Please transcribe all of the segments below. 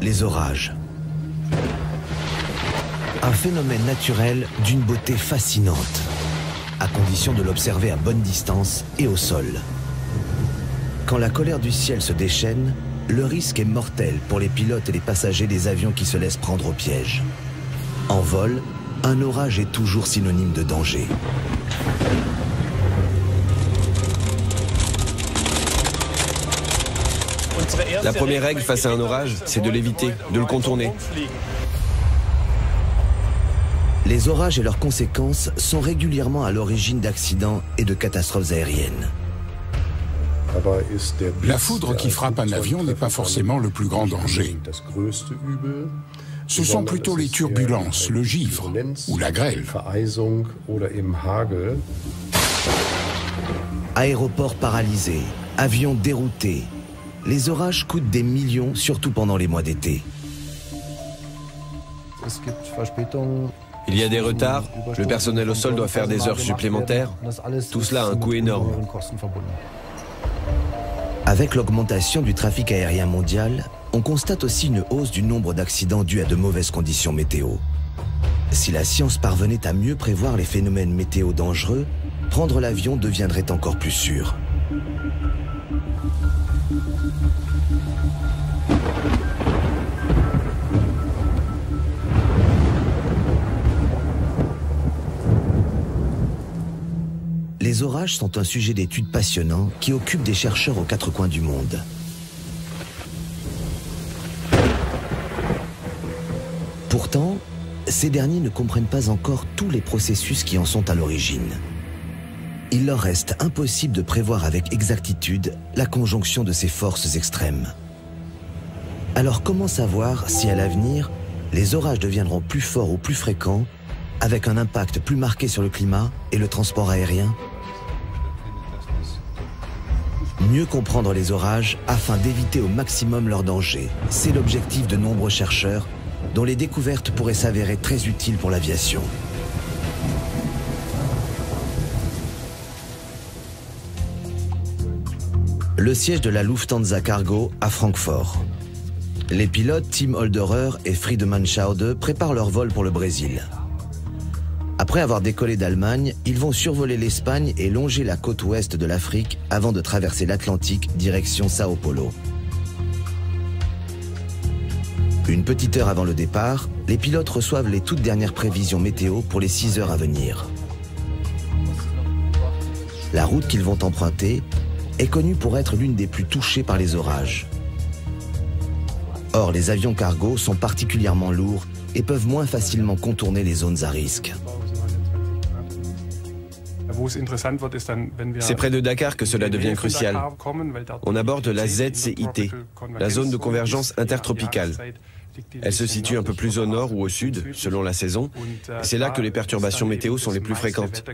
Les orages. Un phénomène naturel d'une beauté fascinante, à condition de l'observer à bonne distance et au sol. Quand la colère du ciel se déchaîne, le risque est mortel pour les pilotes et les passagers des avions qui se laissent prendre au piège. En vol, un orage est toujours synonyme de danger. La première règle face à un orage, c'est de l'éviter, de le contourner. Les orages et leurs conséquences sont régulièrement à l'origine d'accidents et de catastrophes aériennes. La foudre qui frappe un avion n'est pas forcément le plus grand danger. Ce sont plutôt les turbulences, le givre ou la grêle. Aéroports paralysés, avions déroutés. Les orages coûtent des millions, surtout pendant les mois d'été. Il y a des retards, le personnel au sol doit faire des heures supplémentaires. Tout cela a un coût énorme. Avec l'augmentation du trafic aérien mondial, on constate aussi une hausse du nombre d'accidents dus à de mauvaises conditions météo. Si la science parvenait à mieux prévoir les phénomènes météo dangereux, prendre l'avion deviendrait encore plus sûr. Les orages sont un sujet d'étude passionnant qui occupe des chercheurs aux quatre coins du monde. Pourtant, ces derniers ne comprennent pas encore tous les processus qui en sont à l'origine. Il leur reste impossible de prévoir avec exactitude la conjonction de ces forces extrêmes. Alors comment savoir si à l'avenir, les orages deviendront plus forts ou plus fréquents, avec un impact plus marqué sur le climat et le transport aérien? Mieux comprendre les orages afin d'éviter au maximum leurs dangers, c'est l'objectif de nombreux chercheurs dont les découvertes pourraient s'avérer très utiles pour l'aviation. Le siège de la Lufthansa Cargo à Francfort. Les pilotes Tim Holderer et Friedemann Schaude préparent leur vol pour le Brésil. Après avoir décollé d'Allemagne, ils vont survoler l'Espagne et longer la côte ouest de l'Afrique avant de traverser l'Atlantique direction Sao Paulo. Une petite heure avant le départ, les pilotes reçoivent les toutes dernières prévisions météo pour les 6 heures à venir. La route qu'ils vont emprunter est connue pour être l'une des plus touchées par les orages. Or, les avions cargo sont particulièrement lourds et peuvent moins facilement contourner les zones à risque. C'est près de Dakar que cela devient crucial. On aborde la ZCIT, la zone de convergence intertropicale. Elle se situe un peu plus au nord ou au sud, selon la saison, et c'est là que les perturbations météo sont les plus fréquentes.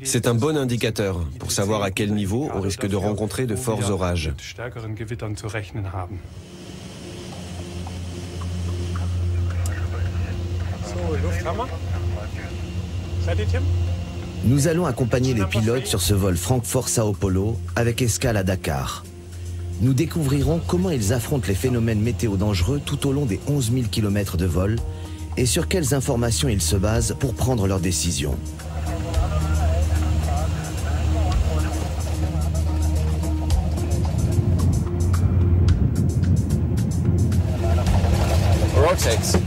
C'est un bon indicateur pour savoir à quel niveau on risque de rencontrer de forts orages. Nous allons accompagner les pilotes sur ce vol Francfort-Sao Paulo avec escale à Dakar. Nous découvrirons comment ils affrontent les phénomènes météo dangereux tout au long des 11 000 km de vol et sur quelles informations ils se basent pour prendre leurs décisions. Rotate.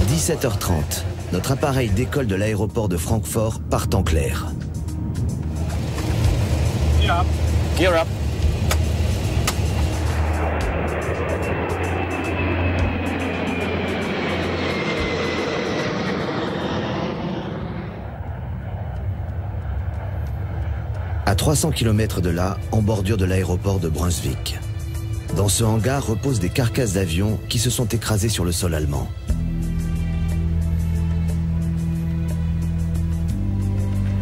17h30. Notre appareil décolle de l'aéroport de Francfort par temps clair. Gear up. À 300 km de là, en bordure de l'aéroport de Brunswick. Dans ce hangar reposent des carcasses d'avions qui se sont écrasées sur le sol allemand.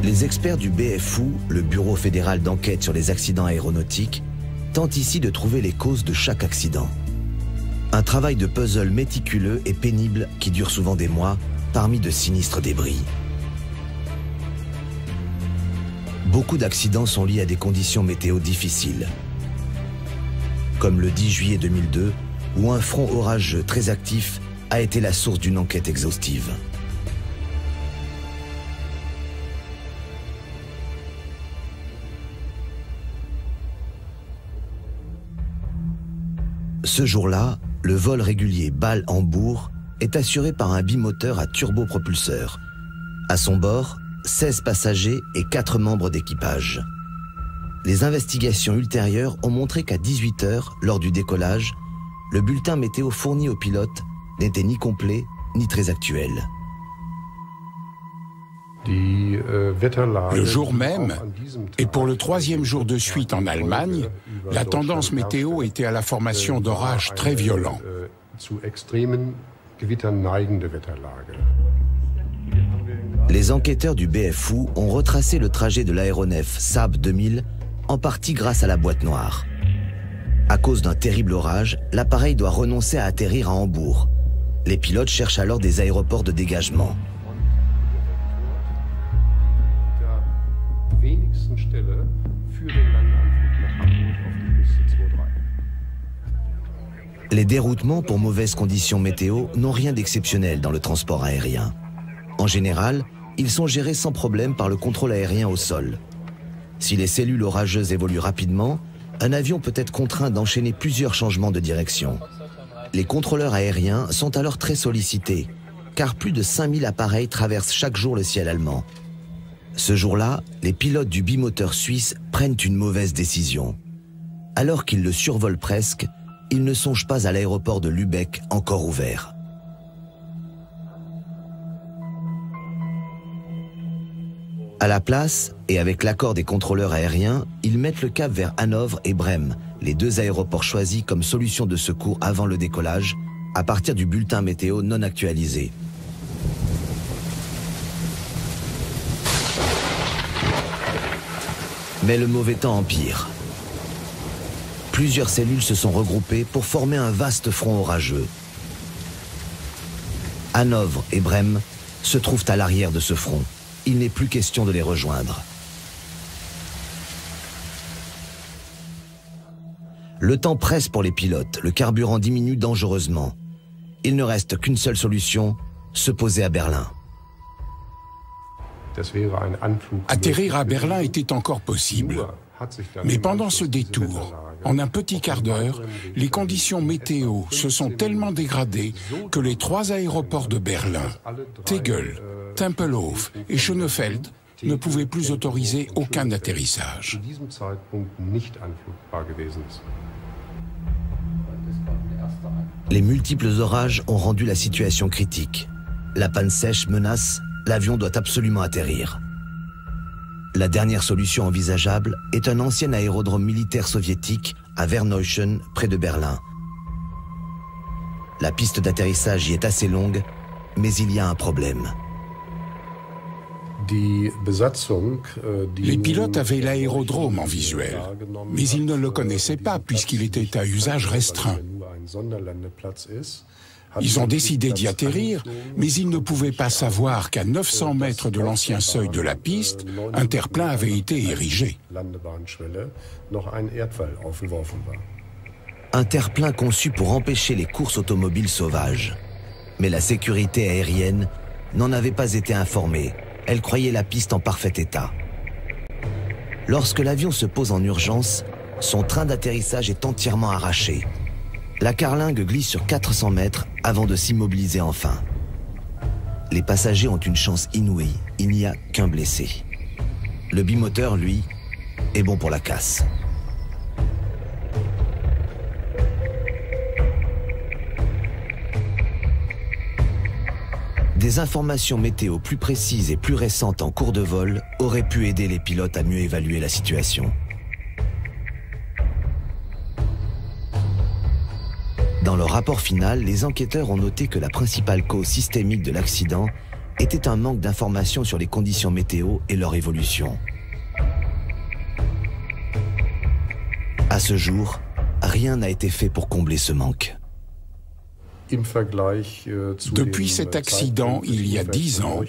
Les experts du BFU, le Bureau fédéral d'enquête sur les accidents aéronautiques, tentent ici de trouver les causes de chaque accident. Un travail de puzzle méticuleux et pénible qui dure souvent des mois, parmi de sinistres débris. Beaucoup d'accidents sont liés à des conditions météo difficiles. Comme le 10 juillet 2002, où un front orageux très actif a été la source d'une enquête exhaustive. Ce jour-là, le vol régulier Bâle-Hambourg est assuré par un bimoteur à turbopropulseur. À son bord, 16 passagers et 4 membres d'équipage. Les investigations ultérieures ont montré qu'à 18 h, lors du décollage, le bulletin météo fourni aux pilotes n'était ni complet ni très actuel. Le jour même, et pour le 3e jour de suite en Allemagne, la tendance météo était à la formation d'orages très violents. Les enquêteurs du BFU ont retracé le trajet de l'aéronef Saab 2000, en partie grâce à la boîte noire. À cause d'un terrible orage, l'appareil doit renoncer à atterrir à Hambourg. Les pilotes cherchent alors des aéroports de dégagement. Les déroutements pour mauvaises conditions météo n'ont rien d'exceptionnel dans le transport aérien. En général, ils sont gérés sans problème par le contrôle aérien au sol. Si les cellules orageuses évoluent rapidement, un avion peut être contraint d'enchaîner plusieurs changements de direction. Les contrôleurs aériens sont alors très sollicités, car plus de 5000 appareils traversent chaque jour le ciel allemand. Ce jour-là, les pilotes du bimoteur suisse prennent une mauvaise décision. Alors qu'ils le survolent presque, ils ne songent pas à l'aéroport de Lübeck encore ouvert. À la place, et avec l'accord des contrôleurs aériens, ils mettent le cap vers Hanovre et Brême, les 2 aéroports choisis comme solution de secours avant le décollage, à partir du bulletin météo non actualisé. Mais le mauvais temps empire. Plusieurs cellules se sont regroupées pour former un vaste front orageux. Hanovre et Brême se trouvent à l'arrière de ce front. Il n'est plus question de les rejoindre. Le temps presse pour les pilotes, le carburant diminue dangereusement. Il ne reste qu'une seule solution, se poser à Berlin. Atterrir à Berlin était encore possible. Mais pendant ce détour, en un petit quart d'heure, les conditions météo se sont tellement dégradées que les 3 aéroports de Berlin, Tegel, Tempelhof et Schönefeld, ne pouvaient plus autoriser aucun atterrissage. Les multiples orages ont rendu la situation critique. La panne sèche menace, l'avion doit absolument atterrir. La dernière solution envisageable est un ancien aérodrome militaire soviétique à Werneuchen, près de Berlin. La piste d'atterrissage y est assez longue, mais il y a un problème. Les pilotes avaient l'aérodrome en visuel, mais ils ne le connaissaient pas puisqu'il était à usage restreint. Ils ont décidé d'y atterrir, mais ils ne pouvaient pas savoir qu'à 900 mètres de l'ancien seuil de la piste, un terre-plein avait été érigé. Un terre-plein conçu pour empêcher les courses automobiles sauvages. Mais la sécurité aérienne n'en avait pas été informée. Elle croyait la piste en parfait état. Lorsque l'avion se pose en urgence, son train d'atterrissage est entièrement arraché. La carlingue glisse sur 400 mètres avant de s'immobiliser enfin. Les passagers ont une chance inouïe, il n'y a qu'un blessé. Le bimoteur, lui, est bon pour la casse. Des informations météo plus précises et plus récentes en cours de vol auraient pu aider les pilotes à mieux évaluer la situation. Dans leur rapport final, les enquêteurs ont noté que la principale cause systémique de l'accident était un manque d'informations sur les conditions météo et leur évolution. À ce jour, rien n'a été fait pour combler ce manque. Depuis cet accident, il y a 10 ans,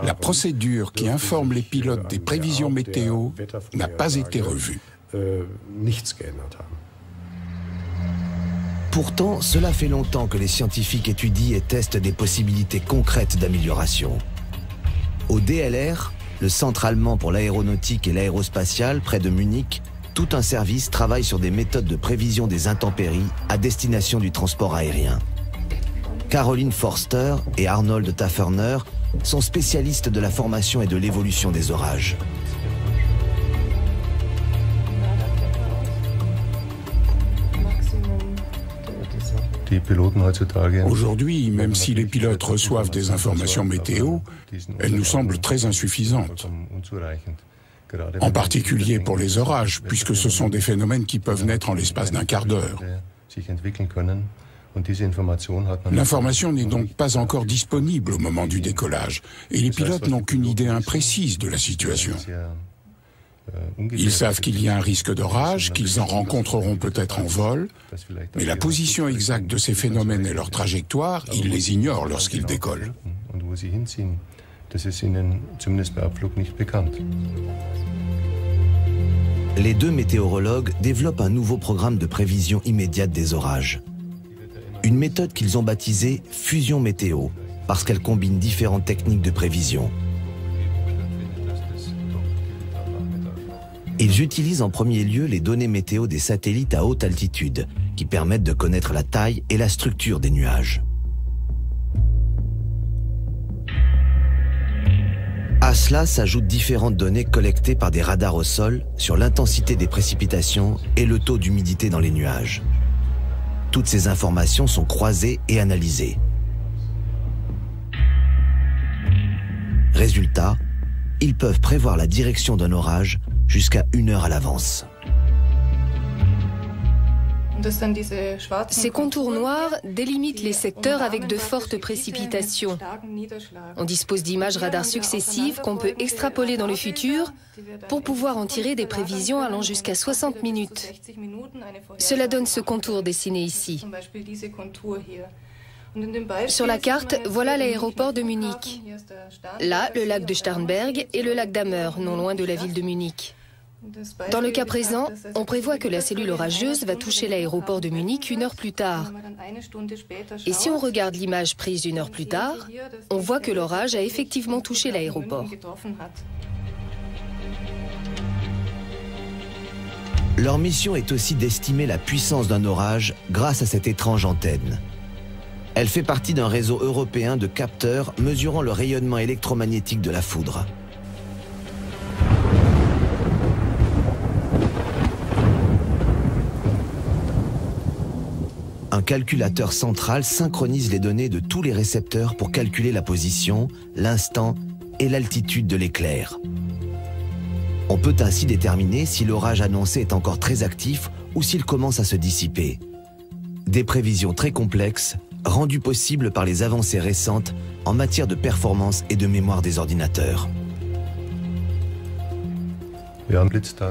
la procédure qui informe les pilotes des prévisions météo n'a pas été revue. Pourtant, cela fait longtemps que les scientifiques étudient et testent des possibilités concrètes d'amélioration. Au DLR, le Centre allemand pour l'aéronautique et l'aérospatiale, près de Munich, tout un service travaille sur des méthodes de prévision des intempéries à destination du transport aérien. Caroline Forster et Arnold Taferner sont spécialistes de la formation et de l'évolution des orages. Aujourd'hui, même si les pilotes reçoivent des informations météo, elles nous semblent très insuffisantes. En particulier pour les orages, puisque ce sont des phénomènes qui peuvent naître en l'espace d'un quart d'heure. L'information n'est donc pas encore disponible au moment du décollage, et les pilotes n'ont qu'une idée imprécise de la situation. Ils savent qu'il y a un risque d'orage, qu'ils en rencontreront peut-être en vol, mais la position exacte de ces phénomènes et leur trajectoire, ils les ignorent lorsqu'ils décollent. Les deux météorologues développent un nouveau programme de prévision immédiate des orages. Une méthode qu'ils ont baptisée « fusion météo » parce qu'elle combine différentes techniques de prévision. Ils utilisent en premier lieu les données météo des satellites à haute altitude, qui permettent de connaître la taille et la structure des nuages. À cela s'ajoutent différentes données collectées par des radars au sol sur l'intensité des précipitations et le taux d'humidité dans les nuages. Toutes ces informations sont croisées et analysées. Résultat, ils peuvent prévoir la direction d'un orage jusqu'à 1 heure à l'avance. Ces contours noirs délimitent les secteurs avec de fortes précipitations. On dispose d'images radars successives qu'on peut extrapoler dans le futur pour pouvoir en tirer des prévisions allant jusqu'à 60 minutes. Cela donne ce contour dessiné ici. Sur la carte, voilà l'aéroport de Munich. Là, le lac de Starnberg et le lac d'Ammer, non loin de la ville de Munich. Dans le cas présent, on prévoit que la cellule orageuse va toucher l'aéroport de Munich 1 heure plus tard. Et si on regarde l'image prise 1 heure plus tard, on voit que l'orage a effectivement touché l'aéroport. Leur mission est aussi d'estimer la puissance d'un orage grâce à cette étrange antenne. Elle fait partie d'un réseau européen de capteurs mesurant le rayonnement électromagnétique de la foudre. Un calculateur central synchronise les données de tous les récepteurs pour calculer la position, l'instant et l'altitude de l'éclair. On peut ainsi déterminer si l'orage annoncé est encore très actif ou s'il commence à se dissiper. Des prévisions très complexes, rendues possibles par les avancées récentes en matière de performance et de mémoire des ordinateurs.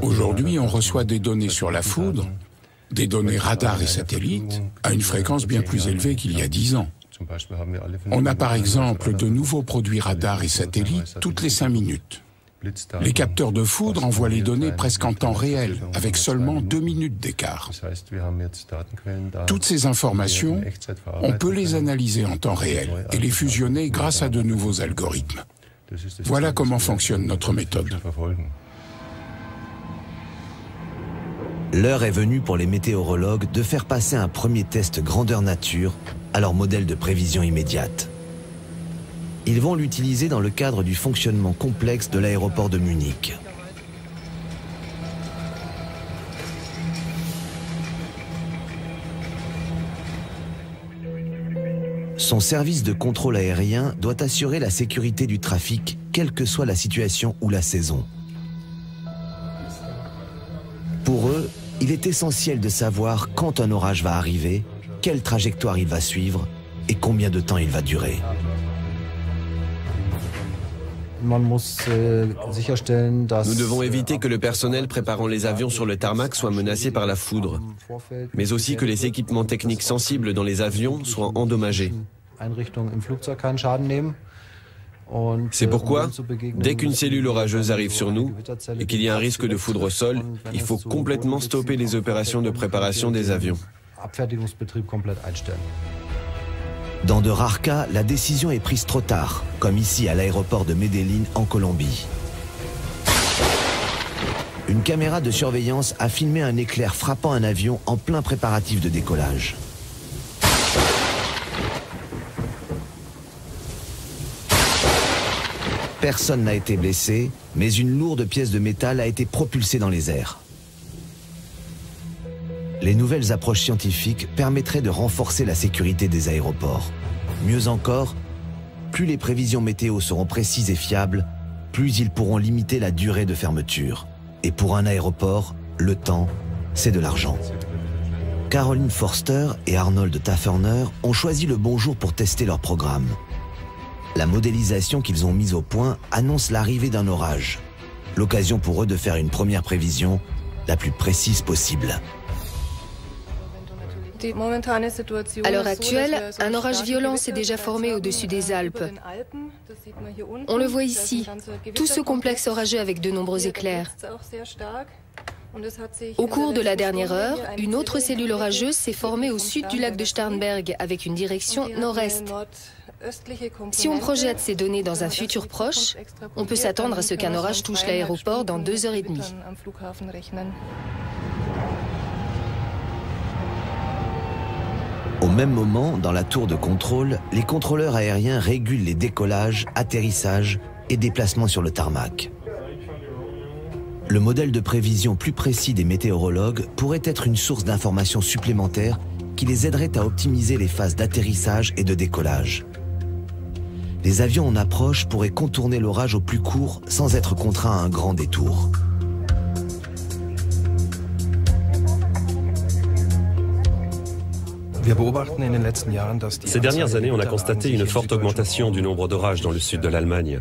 Aujourd'hui, on reçoit des données sur la foudre, des données radars et satellites, à une fréquence bien plus élevée qu'il y a 10 ans. On a par exemple de nouveaux produits radars et satellites toutes les 5 minutes. Les capteurs de foudre envoient les données presque en temps réel, avec seulement 2 minutes d'écart. Toutes ces informations, on peut les analyser en temps réel et les fusionner grâce à de nouveaux algorithmes. Voilà comment fonctionne notre méthode. L'heure est venue pour les météorologues de faire passer un premier test grandeur nature à leur modèle de prévision immédiate. Ils vont l'utiliser dans le cadre du fonctionnement complexe de l'aéroport de Munich. Son service de contrôle aérien doit assurer la sécurité du trafic, quelle que soit la situation ou la saison. Pour eux, il est essentiel de savoir quand un orage va arriver, quelle trajectoire il va suivre et combien de temps il va durer. Nous devons éviter que le personnel préparant les avions sur le tarmac soit menacé par la foudre, mais aussi que les équipements techniques sensibles dans les avions soient endommagés. C'est pourquoi, dès qu'une cellule orageuse arrive sur nous et qu'il y a un risque de foudre au sol, il faut complètement stopper les opérations de préparation des avions. Dans de rares cas, la décision est prise trop tard, comme ici à l'aéroport de Medellín en Colombie. Une caméra de surveillance a filmé un éclair frappant un avion en plein préparatif de décollage. Personne n'a été blessé, mais une lourde pièce de métal a été propulsée dans les airs. Les nouvelles approches scientifiques permettraient de renforcer la sécurité des aéroports. Mieux encore, plus les prévisions météo seront précises et fiables, plus ils pourront limiter la durée de fermeture. Et pour un aéroport, le temps, c'est de l'argent. Caroline Forster et Arnold Taferner ont choisi le bon jour pour tester leur programme. La modélisation qu'ils ont mise au point annonce l'arrivée d'un orage. L'occasion pour eux de faire une première prévision la plus précise possible. À l'heure actuelle, un orage violent s'est déjà formé au-dessus des Alpes. On le voit ici, tout ce complexe orageux avec de nombreux éclairs. Au cours de la dernière heure, une autre cellule orageuse s'est formée au sud du lac de Starnberg avec une direction nord-est. Si on projette ces données dans un futur proche, on peut s'attendre à ce qu'un orage touche l'aéroport dans 2h30. Au même moment, dans la tour de contrôle, les contrôleurs aériens régulent les décollages, atterrissages et déplacements sur le tarmac. Le modèle de prévision plus précis des météorologues pourrait être une source d'informations supplémentaires qui les aiderait à optimiser les phases d'atterrissage et de décollage. Les avions en approche pourraient contourner l'orage au plus court sans être contraints à un grand détour. Ces dernières années, on a constaté une forte augmentation du nombre d'orages dans le sud de l'Allemagne.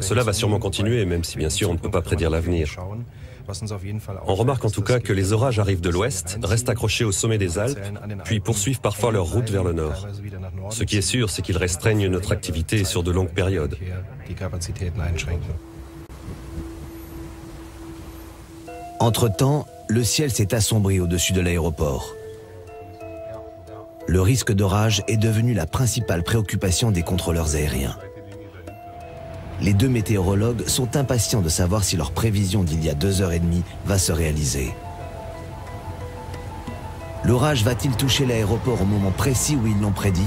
Cela va sûrement continuer, même si bien sûr on ne peut pas prédire l'avenir. On remarque en tout cas que les orages arrivent de l'ouest, restent accrochés au sommet des Alpes, puis poursuivent parfois leur route vers le nord. Ce qui est sûr, c'est qu'ils restreignent notre activité sur de longues périodes. Entre-temps, le ciel s'est assombri au-dessus de l'aéroport. Le risque d'orage est devenu la principale préoccupation des contrôleurs aériens. Les deux météorologues sont impatients de savoir si leur prévision d'il y a 2h30 va se réaliser. L'orage va-t-il toucher l'aéroport au moment précis où ils l'ont prédit?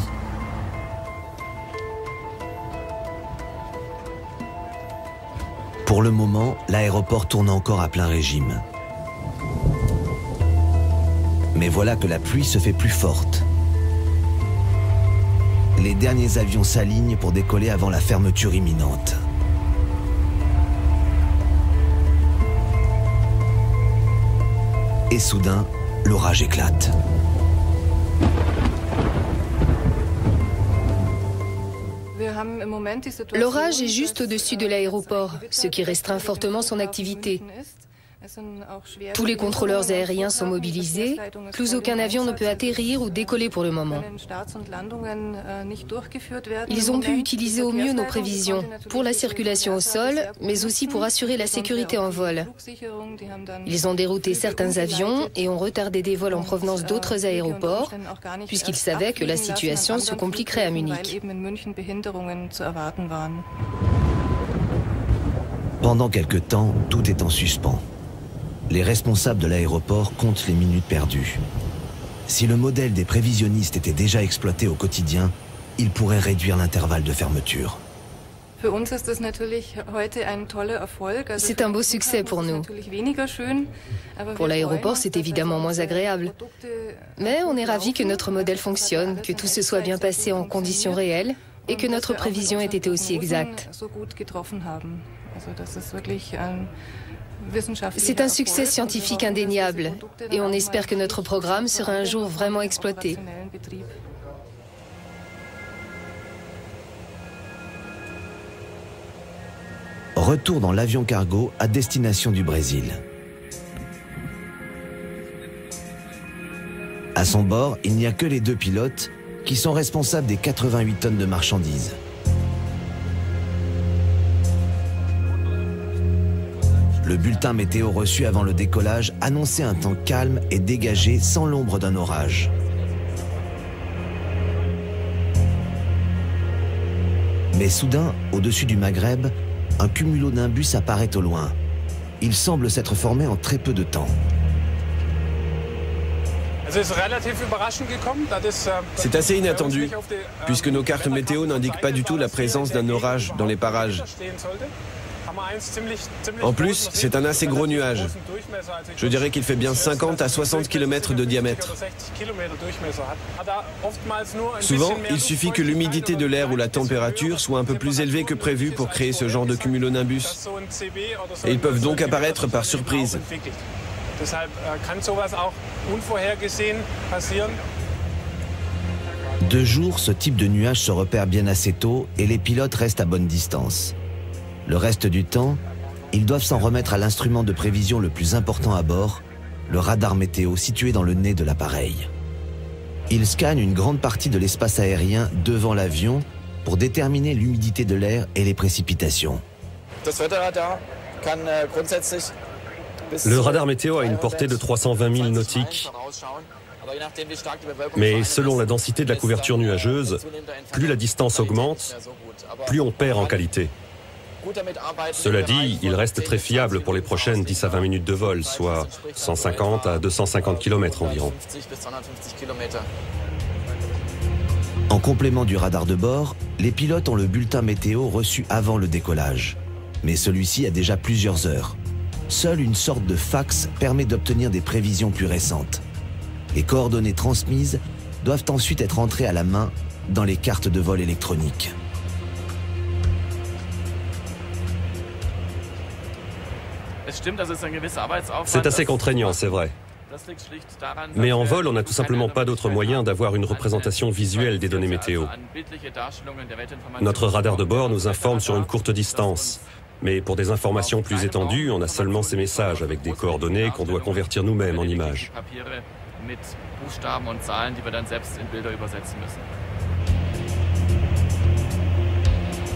Pour le moment, l'aéroport tourne encore à plein régime. Mais voilà que la pluie se fait plus forte. Les derniers avions s'alignent pour décoller avant la fermeture imminente. Et soudain, l'orage éclate. L'orage est juste au-dessus de l'aéroport, ce qui restreint fortement son activité. Tous les contrôleurs aériens sont mobilisés, plus aucun avion ne peut atterrir ou décoller pour le moment. Ils ont pu utiliser au mieux nos prévisions, pour la circulation au sol, mais aussi pour assurer la sécurité en vol. Ils ont dérouté certains avions et ont retardé des vols en provenance d'autres aéroports, puisqu'ils savaient que la situation se compliquerait à Munich. Pendant quelque temps, tout est en suspens. Les responsables de l'aéroport comptent les minutes perdues. Si le modèle des prévisionnistes était déjà exploité au quotidien, il pourrait réduire l'intervalle de fermeture. C'est un beau succès pour nous. Pour l'aéroport, c'est évidemment moins agréable. Mais on est ravis que notre modèle fonctionne, que tout se soit bien passé en conditions réelles et que notre prévision ait été aussi exacte. C'est un succès scientifique indéniable et on espère que notre programme sera un jour vraiment exploité. Retour dans l'avion cargo à destination du Brésil. À son bord, il n'y a que les 2 pilotes qui sont responsables des 88 tonnes de marchandises. Le bulletin météo reçu avant le décollage annonçait un temps calme et dégagé sans l'ombre d'un orage. Mais soudain, au-dessus du Maghreb, un cumulonimbus apparaît au loin. Il semble s'être formé en très peu de temps. C'est assez inattendu, puisque nos cartes météo n'indiquent pas du tout la présence d'un orage dans les parages. En plus, c'est un assez gros nuage. Je dirais qu'il fait bien 50 à 60 km de diamètre. Souvent, il suffit que l'humidité de l'air ou la température soit un peu plus élevée que prévu pour créer ce genre de cumulonimbus. Et ils peuvent donc apparaître par surprise. De jour, ce type de nuage se repère bien assez tôt et les pilotes restent à bonne distance. Le reste du temps, ils doivent s'en remettre à l'instrument de prévision le plus important à bord, le radar météo situé dans le nez de l'appareil. Ils scannent une grande partie de l'espace aérien devant l'avion pour déterminer l'humidité de l'air et les précipitations. Le radar météo a une portée de 320 000 nautiques. Mais selon la densité de la couverture nuageuse, plus la distance augmente, plus on perd en qualité. Cela dit, il reste très fiable pour les prochaines 10 à 20 minutes de vol, soit 150 à 250 km environ. En complément du radar de bord, les pilotes ont le bulletin météo reçu avant le décollage. Mais celui-ci a déjà plusieurs heures. Seule une sorte de fax permet d'obtenir des prévisions plus récentes. Les coordonnées transmises doivent ensuite être entrées à la main dans les cartes de vol électroniques. C'est assez contraignant, c'est vrai. Mais en vol, on n'a tout simplement pas d'autre moyen d'avoir une représentation visuelle des données météo. Notre radar de bord nous informe sur une courte distance. Mais pour des informations plus étendues, on a seulement ces messages avec des coordonnées qu'on doit convertir nous-mêmes en images.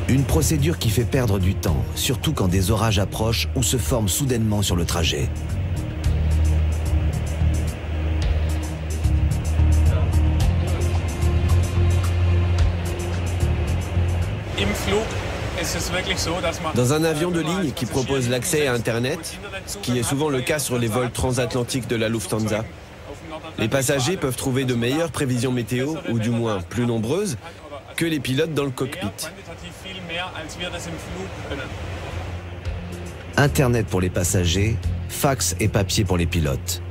Une procédure qui fait perdre du temps, surtout quand des orages approchent ou se forment soudainement sur le trajet. Dans un avion de ligne qui propose l'accès à Internet, ce qui est souvent le cas sur les vols transatlantiques de la Lufthansa, les passagers peuvent trouver de meilleures prévisions météo, ou du moins plus nombreuses, que les pilotes dans le cockpit. Internet pour les passagers, fax et papier pour les pilotes.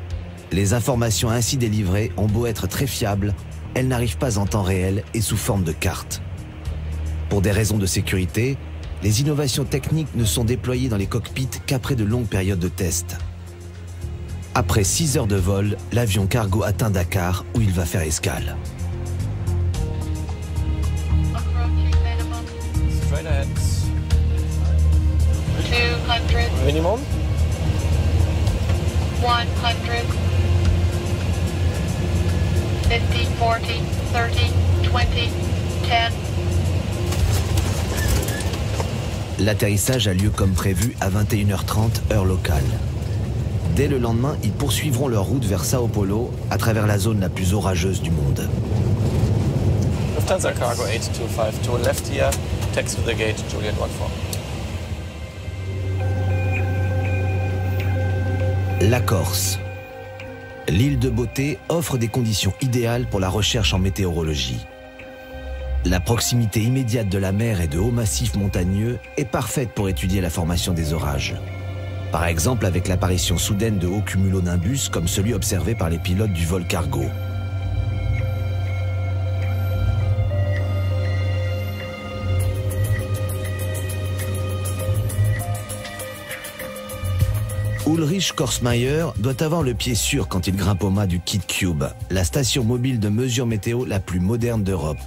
Les informations ainsi délivrées ont beau être très fiables, elles n'arrivent pas en temps réel et sous forme de cartes. Pour des raisons de sécurité, les innovations techniques ne sont déployées dans les cockpits qu'après de longues périodes de tests. Après 6 heures de vol, l'avion cargo atteint Dakar où il va faire escale. Minimum 100 50 40 30 20 10. L'atterrissage a lieu comme prévu à 21h30 heure locale. Dès le lendemain, ils poursuivront leur route vers Sao Paulo à travers la zone la plus orageuse du monde. Lufthansa Cargo 8252 left here, taxi to the gate Juliet 14. La Corse. L'île de Beauté offre des conditions idéales pour la recherche en météorologie. La proximité immédiate de la mer et de hauts massifs montagneux est parfaite pour étudier la formation des orages. Par exemple avec l'apparition soudaine de hauts cumulonimbus comme celui observé par les pilotes du vol cargo. Ulrich Korsmayer doit avoir le pied sûr quand il grimpe au mât du Kit Cube, la station mobile de mesure météo la plus moderne d'Europe.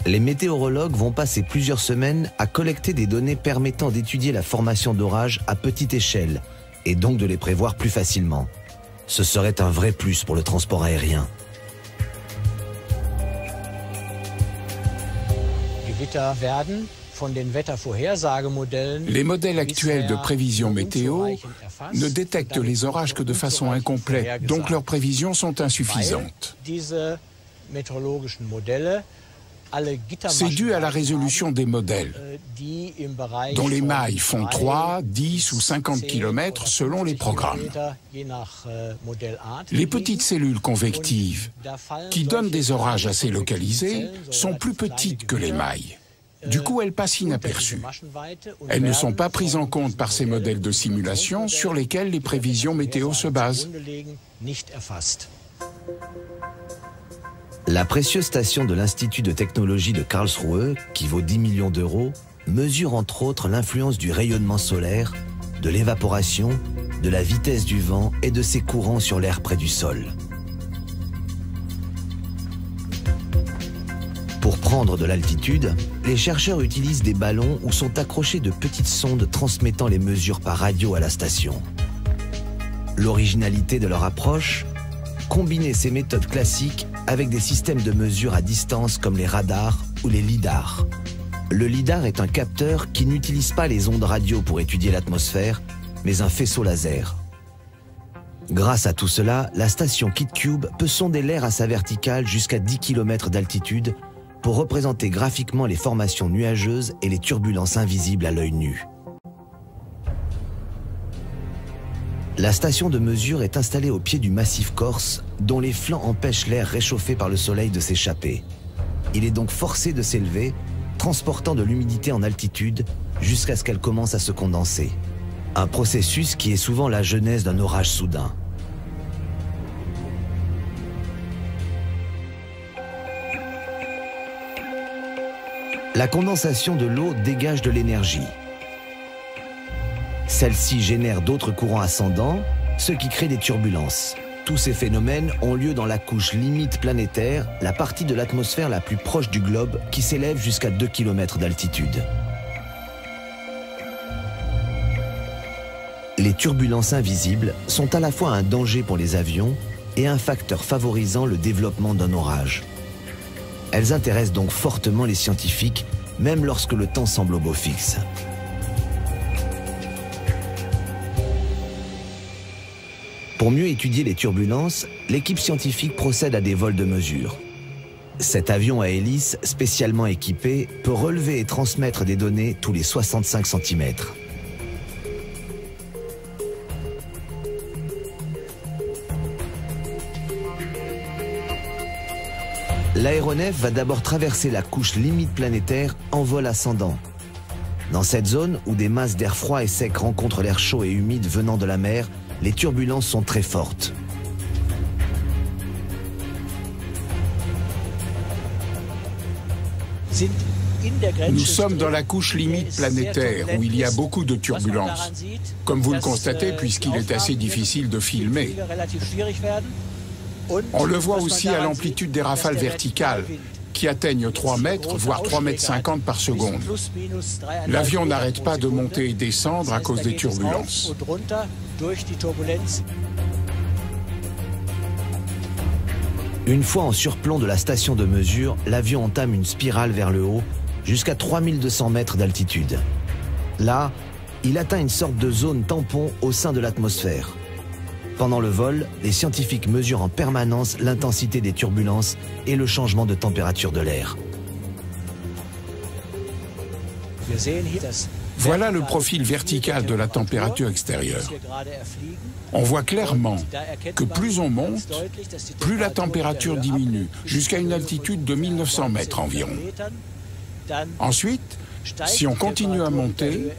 Les météorologues vont passer plusieurs semaines à collecter des données permettant d'étudier la formation d'orages à petite échelle et donc de les prévoir plus facilement. Ce serait un vrai plus pour le transport aérien. Les modèles actuels de prévision météo ne détectent les orages que de façon incomplète, donc leurs prévisions sont insuffisantes. C'est dû à la résolution des modèles, dont les mailles font 3, 10 ou 50 km selon les programmes. Les petites cellules convectives, qui donnent des orages assez localisés, sont plus petites que les mailles. Du coup, elles passent inaperçues. Elles ne sont pas prises en compte par ces modèles de simulation sur lesquels les prévisions météo se basent. La précieuse station de l'Institut de technologie de Karlsruhe, qui vaut 10 millions d'euros, mesure entre autres l'influence du rayonnement solaire, de l'évaporation, de la vitesse du vent et de ses courants sur l'air près du sol. Pour prendre de l'altitude, les chercheurs utilisent des ballons où sont accrochées de petites sondes transmettant les mesures par radio à la station. L'originalité de leur approche ? Combiner ces méthodes classiques avec des systèmes de mesure à distance comme les radars ou les lidars. Le lidar est un capteur qui n'utilise pas les ondes radio pour étudier l'atmosphère, mais un faisceau laser. Grâce à tout cela, la station KitCube peut sonder l'air à sa verticale jusqu'à 10 km d'altitude pour représenter graphiquement les formations nuageuses et les turbulences invisibles à l'œil nu. La station de mesure est installée au pied du massif corse, dont les flancs empêchent l'air réchauffé par le soleil de s'échapper. Il est donc forcé de s'élever, transportant de l'humidité en altitude jusqu'à ce qu'elle commence à se condenser. Un processus qui est souvent la genèse d'un orage soudain. La condensation de l'eau dégage de l'énergie. Celle-ci génère d'autres courants ascendants, ce qui crée des turbulences. Tous ces phénomènes ont lieu dans la couche limite planétaire, la partie de l'atmosphère la plus proche du globe qui s'élève jusqu'à 2 km d'altitude. Les turbulences invisibles sont à la fois un danger pour les avions et un facteur favorisant le développement d'un orage. Elles intéressent donc fortement les scientifiques, même lorsque le temps semble au beau fixe. Pour mieux étudier les turbulences, l'équipe scientifique procède à des vols de mesure. Cet avion à hélice spécialement équipé peut relever et transmettre des données tous les 65 cm. L'aéronef va d'abord traverser la couche limite planétaire en vol ascendant. Dans cette zone où des masses d'air froid et sec rencontrent l'air chaud et humide venant de la mer, les turbulences sont très fortes. Nous sommes dans la couche limite planétaire où il y a beaucoup de turbulences, comme vous le constatez puisqu'il est assez difficile de filmer. On le voit aussi à l'amplitude des rafales verticales, qui atteignent 3 mètres, voire 3,50 m par seconde. L'avion n'arrête pas de monter et descendre à cause des turbulences. Une fois en surplomb de la station de mesure, l'avion entame une spirale vers le haut, jusqu'à 3200 mètres d'altitude. Là, il atteint une sorte de zone tampon au sein de l'atmosphère. Pendant le vol, les scientifiques mesurent en permanence l'intensité des turbulences et le changement de température de l'air. Voilà le profil vertical de la température extérieure. On voit clairement que plus on monte, plus la température diminue, jusqu'à une altitude de 1900 mètres environ. Ensuite, si on continue à monter,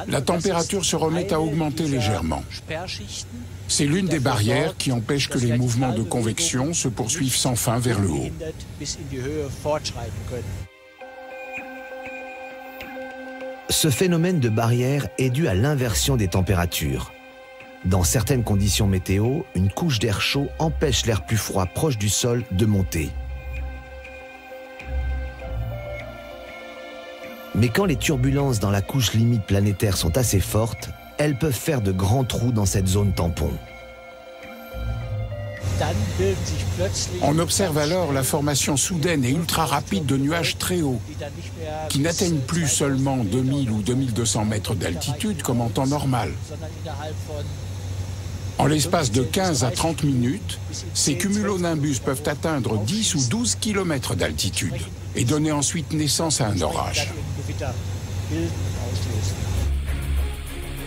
la température se remet à augmenter légèrement. C'est l'une des barrières qui empêche que les mouvements de convection se poursuivent sans fin vers le haut. Ce phénomène de barrière est dû à l'inversion des températures. Dans certaines conditions météo, une couche d'air chaud empêche l'air plus froid proche du sol de monter. Mais quand les turbulences dans la couche limite planétaire sont assez fortes, elles peuvent faire de grands trous dans cette zone tampon. On observe alors la formation soudaine et ultra rapide de nuages très hauts, qui n'atteignent plus seulement 2000 ou 2200 mètres d'altitude comme en temps normal. En l'espace de 15 à 30 minutes, ces cumulonimbus peuvent atteindre 10 ou 12 km d'altitude et donner ensuite naissance à un orage.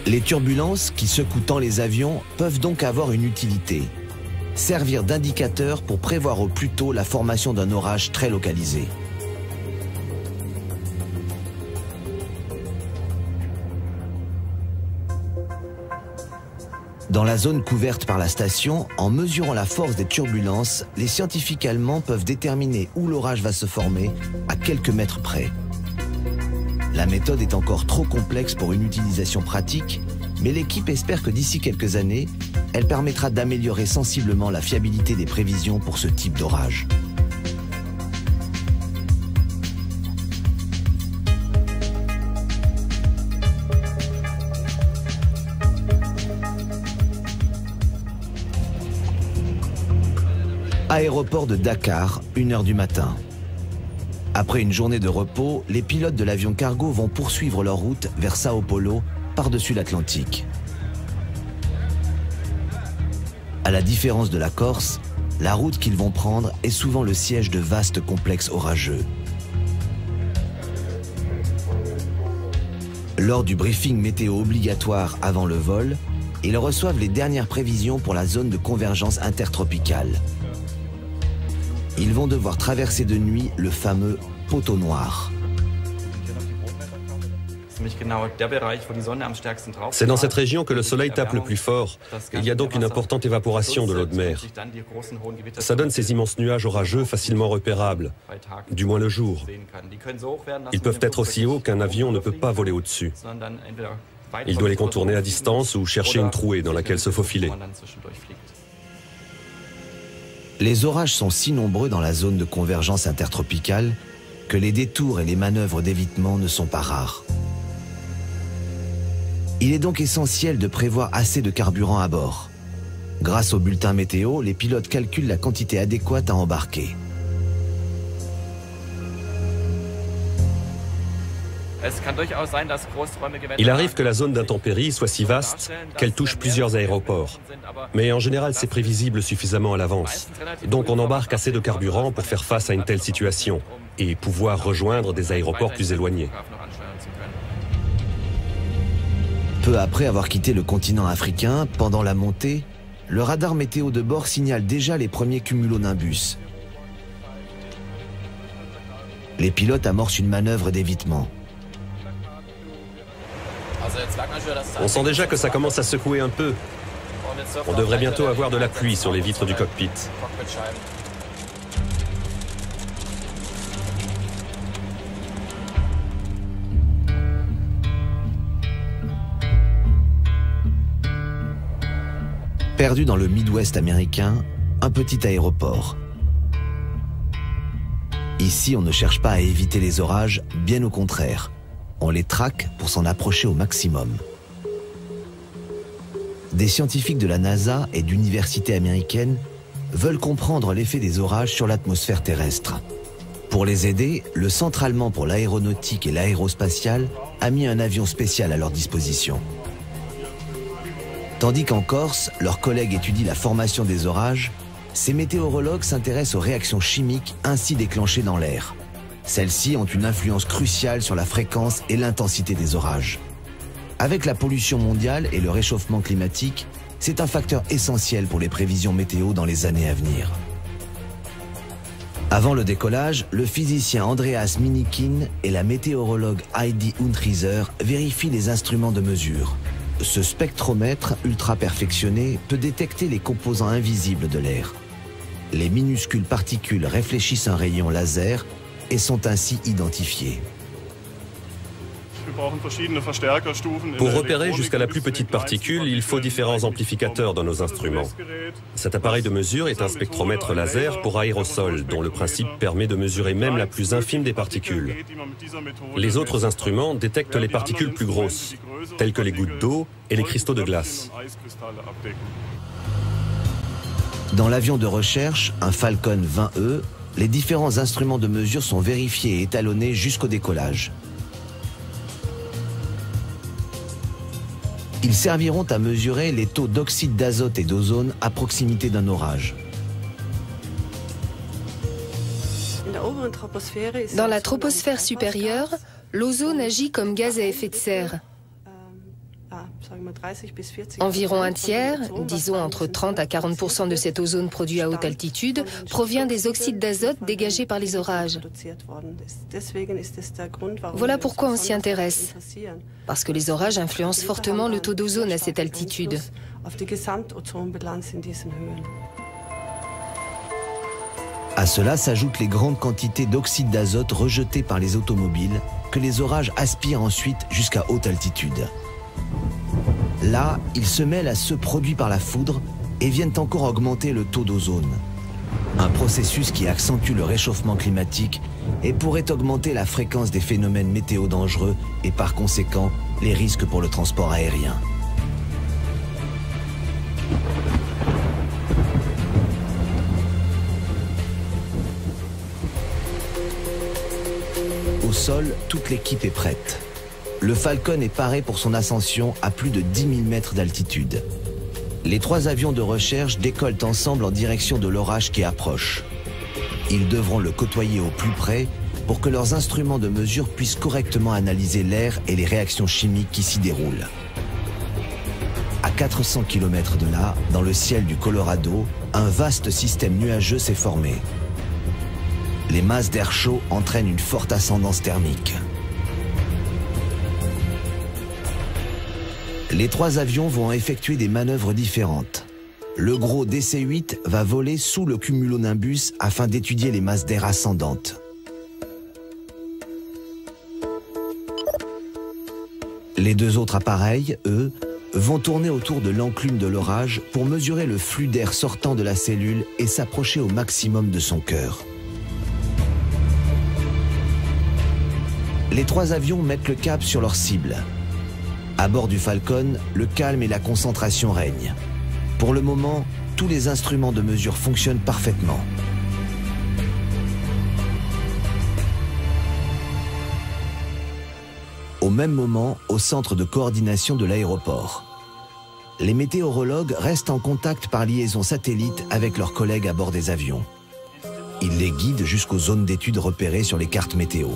Les turbulences qui secouent tant les avions peuvent donc avoir une utilité. Servir d'indicateur pour prévoir au plus tôt la formation d'un orage très localisé. Dans la zone couverte par la station, en mesurant la force des turbulences, les scientifiques allemands peuvent déterminer où l'orage va se former à quelques mètres près. La méthode est encore trop complexe pour une utilisation pratique, mais l'équipe espère que d'ici quelques années, elle permettra d'améliorer sensiblement la fiabilité des prévisions pour ce type d'orage. Aéroport de Dakar, 1h du matin. Après une journée de repos, les pilotes de l'avion cargo vont poursuivre leur route vers Sao Paulo, par-dessus l'Atlantique. À la différence de la Corse, la route qu'ils vont prendre est souvent le siège de vastes complexes orageux. Lors du briefing météo obligatoire avant le vol, ils reçoivent les dernières prévisions pour la zone de convergence intertropicale. Ils vont devoir traverser de nuit le fameux poteau noir. C'est dans cette région que le soleil tape le plus fort. Il y a donc une importante évaporation de l'eau de mer. Ça donne ces immenses nuages orageux facilement repérables, du moins le jour. Ils peuvent être aussi hauts qu'un avion ne peut pas voler au-dessus. Il doit les contourner à distance ou chercher une trouée dans laquelle se faufiler. Les orages sont si nombreux dans la zone de convergence intertropicale que les détours et les manœuvres d'évitement ne sont pas rares. Il est donc essentiel de prévoir assez de carburant à bord. Grâce au bulletin météo, les pilotes calculent la quantité adéquate à embarquer. Il arrive que la zone d'intempérie soit si vaste qu'elle touche plusieurs aéroports. Mais en général, c'est prévisible suffisamment à l'avance. Donc on embarque assez de carburant pour faire face à une telle situation et pouvoir rejoindre des aéroports plus éloignés. Peu après avoir quitté le continent africain, pendant la montée, le radar météo de bord signale déjà les premiers cumulonimbus. Les pilotes amorcent une manœuvre d'évitement. On sent déjà que ça commence à secouer un peu. On devrait bientôt avoir de la pluie sur les vitres du cockpit. Perdu dans le Midwest américain, un petit aéroport. Ici, on ne cherche pas à éviter les orages, bien au contraire. On les traque pour s'en approcher au maximum. Des scientifiques de la NASA et d'universités américaines veulent comprendre l'effet des orages sur l'atmosphère terrestre. Pour les aider, le Centre allemand pour l'aéronautique et l'aérospatiale a mis un avion spécial à leur disposition. Tandis qu'en Corse, leurs collègues étudient la formation des orages, ces météorologues s'intéressent aux réactions chimiques ainsi déclenchées dans l'air. Celles-ci ont une influence cruciale sur la fréquence et l'intensité des orages. Avec la pollution mondiale et le réchauffement climatique, c'est un facteur essentiel pour les prévisions météo dans les années à venir. Avant le décollage, le physicien Andreas Minikin et la météorologue Heidi Untriser vérifient les instruments de mesure. Ce spectromètre ultra perfectionné peut détecter les composants invisibles de l'air. Les minuscules particules réfléchissent un rayon laser et sont ainsi identifiées. Pour repérer jusqu'à la plus petite particule, il faut différents amplificateurs dans nos instruments. Cet appareil de mesure est un spectromètre laser pour aérosol, dont le principe permet de mesurer même la plus infime des particules. Les autres instruments détectent les particules plus grosses, telles que les gouttes d'eau et les cristaux de glace. Dans l'avion de recherche, un Falcon 20E, les différents instruments de mesure sont vérifiés et étalonnés jusqu'au décollage. Ils serviront à mesurer les taux d'oxyde d'azote et d'ozone à proximité d'un orage. Dans la troposphère supérieure, l'ozone agit comme gaz à effet de serre. Environ un tiers, disons entre 30 à 40% de cet ozone produit à haute altitude, provient des oxydes d'azote dégagés par les orages. Voilà pourquoi on s'y intéresse. Parce que les orages influencent fortement le taux d'ozone à cette altitude. À cela s'ajoutent les grandes quantités d'oxyde d'azote rejetées par les automobiles que les orages aspirent ensuite jusqu'à haute altitude. Là, ils se mêlent à ceux produits par la foudre et viennent encore augmenter le taux d'ozone. Un processus qui accentue le réchauffement climatique et pourrait augmenter la fréquence des phénomènes météo dangereux et par conséquent les risques pour le transport aérien. Au sol, toute l'équipe est prête. Le Falcon est paré pour son ascension à plus de 10 000 mètres d'altitude. Les 3 avions de recherche décollent ensemble en direction de l'orage qui approche. Ils devront le côtoyer au plus près pour que leurs instruments de mesure puissent correctement analyser l'air et les réactions chimiques qui s'y déroulent. À 400 km de là, dans le ciel du Colorado, un vaste système nuageux s'est formé. Les masses d'air chaud entraînent une forte ascendance thermique. Les 3 avions vont effectuer des manœuvres différentes. Le gros DC-8 va voler sous le cumulonimbus afin d'étudier les masses d'air ascendantes. Les 2 autres appareils, eux, vont tourner autour de l'enclume de l'orage pour mesurer le flux d'air sortant de la cellule et s'approcher au maximum de son cœur. Les 3 avions mettent le cap sur leur cible. À bord du Falcon, le calme et la concentration règnent. Pour le moment, tous les instruments de mesure fonctionnent parfaitement. Au même moment, au centre de coordination de l'aéroport, les météorologues restent en contact par liaison satellite avec leurs collègues à bord des avions. Ils les guident jusqu'aux zones d'études repérées sur les cartes météo.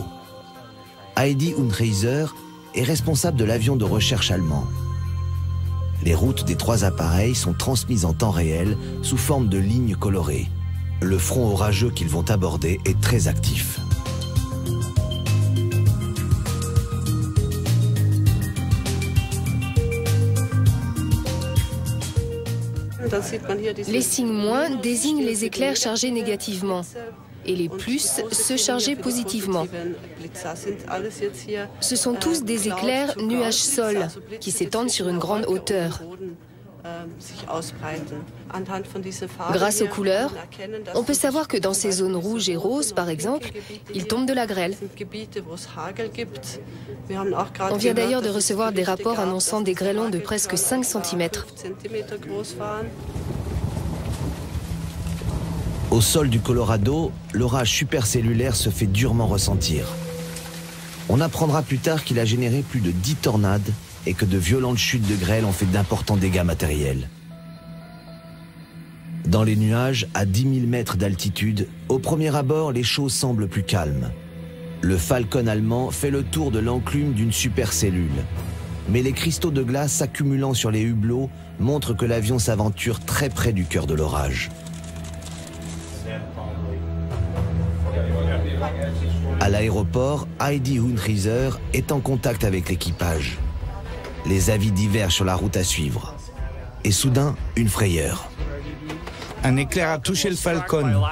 Heidi Hunthreiser est responsable de l'avion de recherche allemand. Les routes des 3 appareils sont transmises en temps réel sous forme de lignes colorées. Le front orageux qu'ils vont aborder est très actif. Les signes moins désignent les éclairs chargés négativement et les plus ceux chargés positivement. Ce sont tous des éclairs nuages-sol qui s'étendent sur une grande hauteur. Grâce aux couleurs, on peut savoir que dans ces zones rouges et roses, par exemple, il tombe de la grêle. On vient d'ailleurs de recevoir des rapports annonçant des grêlons de presque 5 cm. Au sol du Colorado, l'orage supercellulaire se fait durement ressentir. On apprendra plus tard qu'il a généré plus de 10 tornades et que de violentes chutes de grêle ont fait d'importants dégâts matériels. Dans les nuages, à 10 000 mètres d'altitude, au premier abord, les choses semblent plus calmes. Le Falcon allemand fait le tour de l'enclume d'une supercellule. Mais les cristaux de glace s'accumulant sur les hublots montrent que l'avion s'aventure très près du cœur de l'orage. À l'aéroport, Heidi Hunthreiser est en contact avec l'équipage. Les avis divergent sur la route à suivre. Et soudain, une frayeur. Un éclair a touché le Falcon.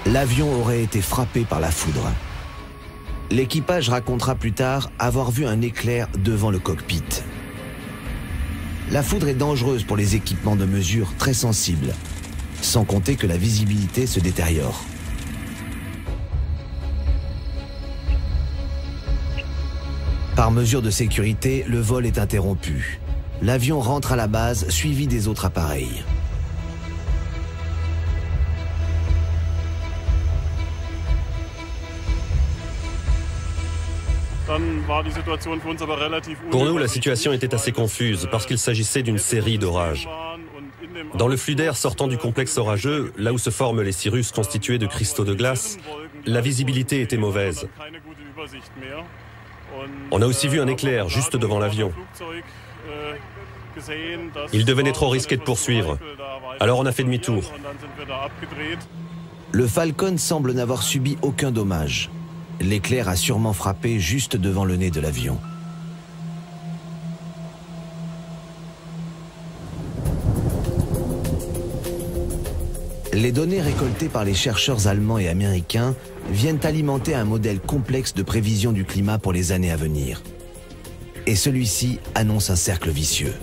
L'avion aurait été frappé par la foudre. L'équipage racontera plus tard avoir vu un éclair devant le cockpit. La foudre est dangereuse pour les équipements de mesure très sensibles, sans compter que la visibilité se détériore. Par mesure de sécurité, le vol est interrompu. L'avion rentre à la base, suivi des autres appareils. Pour nous, la situation était assez confuse parce qu'il s'agissait d'une série d'orages. Dans le flux d'air sortant du complexe orageux, là où se forment les cirrus constitués de cristaux de glace, la visibilité était mauvaise. On a aussi vu un éclair juste devant l'avion. Il devenait trop risqué de poursuivre. Alors on a fait demi-tour. Le Falcon semble n'avoir subi aucun dommage. L'éclair a sûrement frappé juste devant le nez de l'avion. Les données récoltées par les chercheurs allemands et américains viennent alimenter un modèle complexe de prévision du climat pour les années à venir. Et celui-ci annonce un cercle vicieux.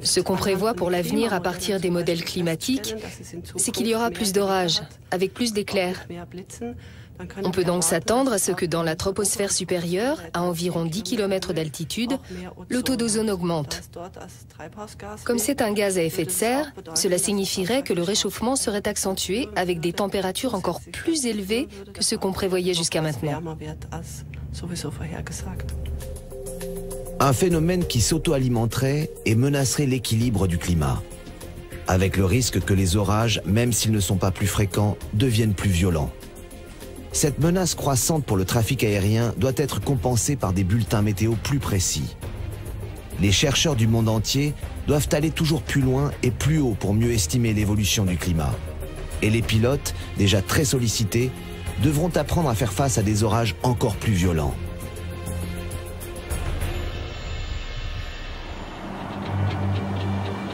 Ce qu'on prévoit pour l'avenir à partir des modèles climatiques, c'est qu'il y aura plus d'orages, avec plus d'éclairs. On peut donc s'attendre à ce que dans la troposphère supérieure, à environ 10 km d'altitude, le taux d'ozone augmente. Comme c'est un gaz à effet de serre, cela signifierait que le réchauffement serait accentué avec des températures encore plus élevées que ce qu'on prévoyait jusqu'à maintenant. Un phénomène qui s'auto-alimenterait et menacerait l'équilibre du climat, avec le risque que les orages, même s'ils ne sont pas plus fréquents, deviennent plus violents. Cette menace croissante pour le trafic aérien doit être compensée par des bulletins météo plus précis. Les chercheurs du monde entier doivent aller toujours plus loin et plus haut pour mieux estimer l'évolution du climat. Et les pilotes, déjà très sollicités, devront apprendre à faire face à des orages encore plus violents.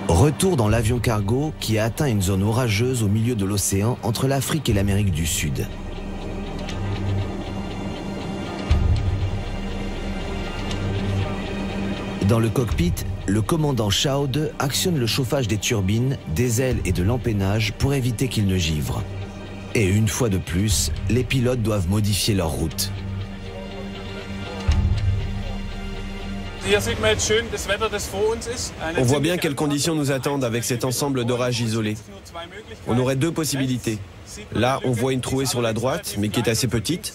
Retour dans l'avion cargo qui a atteint une zone orageuse au milieu de l'océan entre l'Afrique et l'Amérique du Sud. Dans le cockpit, le commandant Schaude actionne le chauffage des turbines, des ailes et de l'empennage pour éviter qu'ils ne givrent. Et une fois de plus, les pilotes doivent modifier leur route. On voit bien quelles conditions nous attendent avec cet ensemble d'orages isolés. On aurait deux possibilités. Là, on voit une trouée sur la droite, mais qui est assez petite.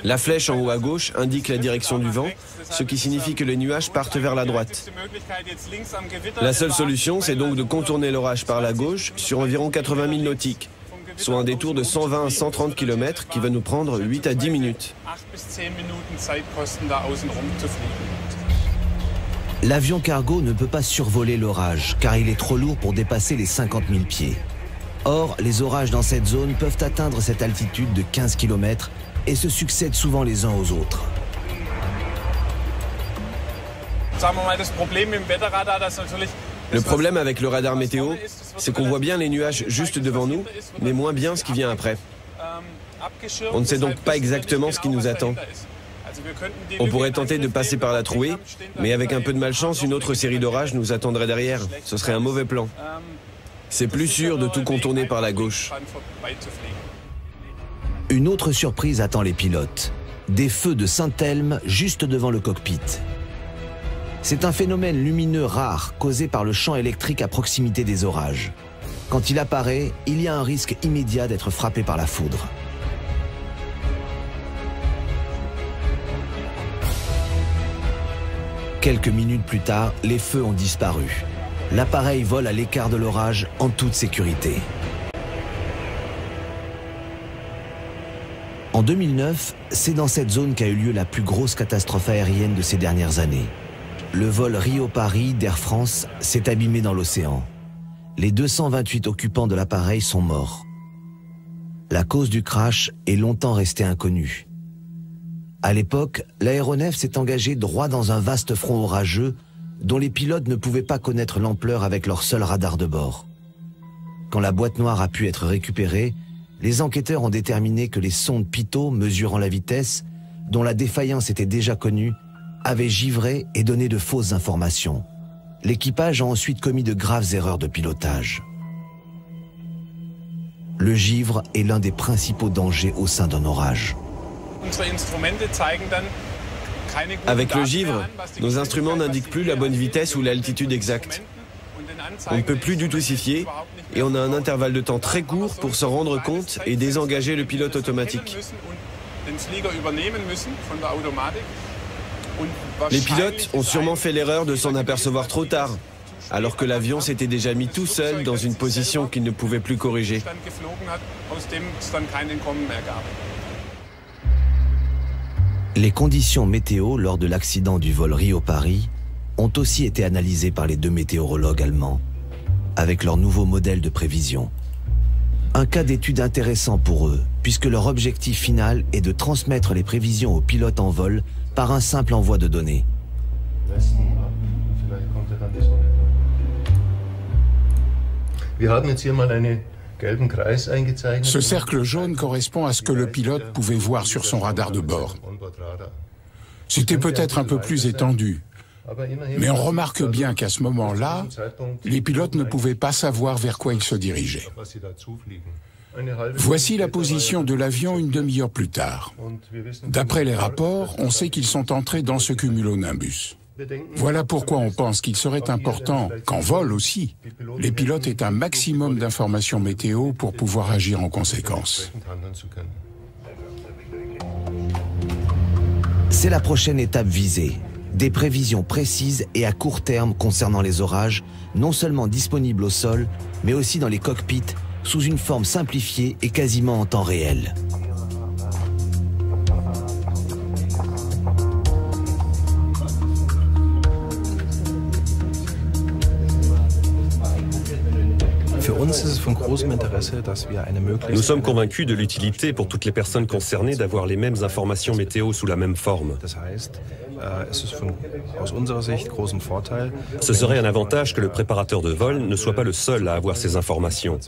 La flèche en haut à gauche indique la direction du vent, ce qui signifie que les nuages partent vers la droite. La seule solution, c'est donc de contourner l'orage par la gauche sur environ 80 000 nautiques, soit un détour de 120 à 130 km qui va nous prendre 8 à 10 minutes. L'avion cargo ne peut pas survoler l'orage, car il est trop lourd pour dépasser les 50 000 pieds. Or, les orages dans cette zone peuvent atteindre cette altitude de 15 km et se succèdent souvent les uns aux autres. Le problème avec le radar météo, c'est qu'on voit bien les nuages juste devant nous, mais moins bien ce qui vient après. On ne sait donc pas exactement ce qui nous attend. On pourrait tenter de passer par la trouée, mais avec un peu de malchance, une autre série d'orages nous attendrait derrière. Ce serait un mauvais plan. C'est plus sûr de tout contourner par la gauche. Une autre surprise attend les pilotes. Des feux de Saint-Elme juste devant le cockpit. C'est un phénomène lumineux rare causé par le champ électrique à proximité des orages. Quand il apparaît, il y a un risque immédiat d'être frappé par la foudre. Quelques minutes plus tard, les feux ont disparu. L'appareil vole à l'écart de l'orage en toute sécurité. En 2009, c'est dans cette zone qu'a eu lieu la plus grosse catastrophe aérienne de ces dernières années. Le vol Rio-Paris d'Air France s'est abîmé dans l'océan. Les 228 occupants de l'appareil sont morts. La cause du crash est longtemps restée inconnue. À l'époque, l'aéronef s'est engagé droit dans un vaste front orageux dont les pilotes ne pouvaient pas connaître l'ampleur avec leur seul radar de bord. Quand la boîte noire a pu être récupérée, les enquêteurs ont déterminé que les sondes Pitot mesurant la vitesse, dont la défaillance était déjà connue, avaient givré et donné de fausses informations. L'équipage a ensuite commis de graves erreurs de pilotage. Le givre est l'un des principaux dangers au sein d'un orage. Avec le givre, nos instruments n'indiquent plus la bonne vitesse ou l'altitude exacte. On ne peut plus du tout s'y fier et on a un intervalle de temps très court pour s'en rendre compte et désengager le pilote automatique. Les pilotes ont sûrement fait l'erreur de s'en apercevoir trop tard, alors que l'avion s'était déjà mis tout seul dans une position qu'il ne pouvait plus corriger. Les conditions météo lors de l'accident du vol Rio-Paris ont aussi été analysées par les deux météorologues allemands, avec leur nouveau modèle de prévision. Un cas d'étude intéressant pour eux, puisque leur objectif final est de transmettre les prévisions aux pilotes en vol par un simple envoi de données. Ce cercle jaune correspond à ce que le pilote pouvait voir sur son radar de bord. C'était peut-être un peu plus étendu, mais on remarque bien qu'à ce moment-là, les pilotes ne pouvaient pas savoir vers quoi ils se dirigeaient. Voici la position de l'avion une demi-heure plus tard. D'après les rapports, on sait qu'ils sont entrés dans ce cumulonimbus. Voilà pourquoi on pense qu'il serait important qu'en vol aussi, les pilotes aient un maximum d'informations météo pour pouvoir agir en conséquence. C'est la prochaine étape visée. Des prévisions précises et à court terme concernant les orages, non seulement disponibles au sol, mais aussi dans les cockpits, sous une forme simplifiée et quasiment en temps réel. Nous sommes convaincus de l'utilité pour toutes les personnes concernées d'avoir les mêmes informations météo sous la même forme. Ce serait un avantage que le préparateur de vol ne soit pas le seul à avoir ces informations,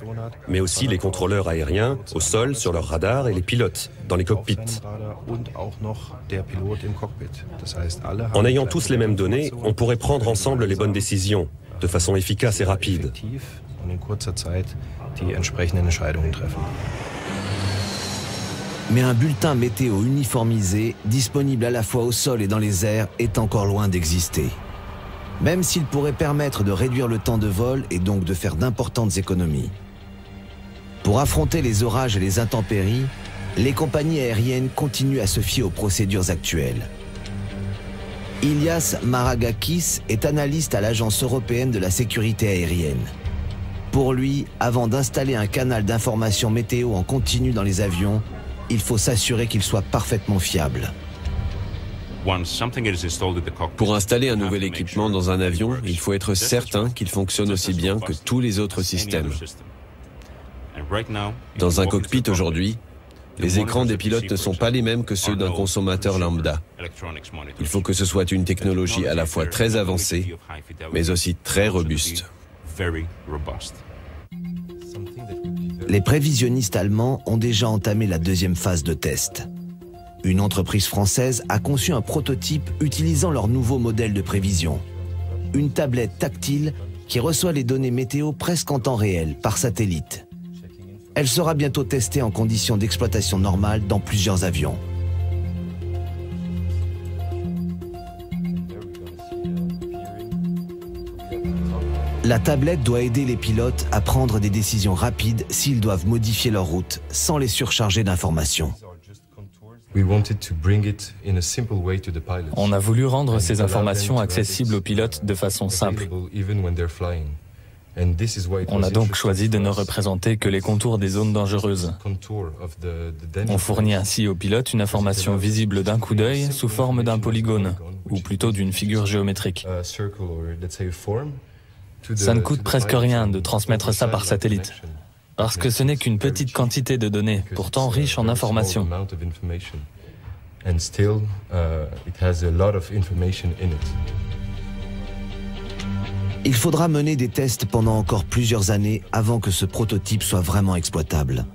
mais aussi les contrôleurs aériens au sol sur leur radar et les pilotes dans les cockpits. En ayant tous les mêmes données, on pourrait prendre ensemble les bonnes décisions de façon efficace et rapide. Mais un bulletin météo uniformisé, disponible à la fois au sol et dans les airs, est encore loin d'exister. Même s'il pourrait permettre de réduire le temps de vol et donc de faire d'importantes économies. Pour affronter les orages et les intempéries, les compagnies aériennes continuent à se fier aux procédures actuelles. Ilias Maragakis est analyste à l'Agence européenne de la sécurité aérienne. Pour lui, avant d'installer un canal d'information météo en continu dans les avions, il faut s'assurer qu'il soit parfaitement fiable. Pour installer un nouvel équipement dans un avion, il faut être certain qu'il fonctionne aussi bien que tous les autres systèmes. Dans un cockpit aujourd'hui, les écrans des pilotes ne sont pas les mêmes que ceux d'un consommateur lambda. Il faut que ce soit une technologie à la fois très avancée, mais aussi très robuste. Les prévisionnistes allemands ont déjà entamé la deuxième phase de test. Une entreprise française a conçu un prototype utilisant leur nouveau modèle de prévision. Une tablette tactile qui reçoit les données météo presque en temps réel, par satellite. Elle sera bientôt testée en conditions d'exploitation normale dans plusieurs avions. La tablette doit aider les pilotes à prendre des décisions rapides s'ils doivent modifier leur route sans les surcharger d'informations. On a voulu rendre ces informations accessibles aux pilotes de façon simple. On a donc choisi de ne représenter que les contours des zones dangereuses. On fournit ainsi aux pilotes une information visible d'un coup d'œil sous forme d'un polygone, ou plutôt d'une figure géométrique. Ça ne coûte presque rien de transmettre ça par satellite, parce que ce n'est qu'une petite quantité de données, pourtant riche en informations. Il faudra mener des tests pendant encore plusieurs années avant que ce prototype soit vraiment exploitable.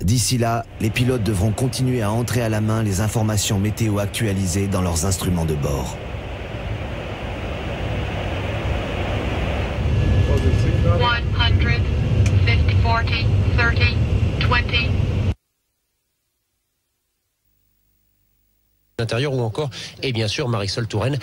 D'ici là, les pilotes devront continuer à entrer à la main les informations météo actualisées dans leurs instruments de bord. L'intérieur ou encore, et bien sûr Marisol Touraine.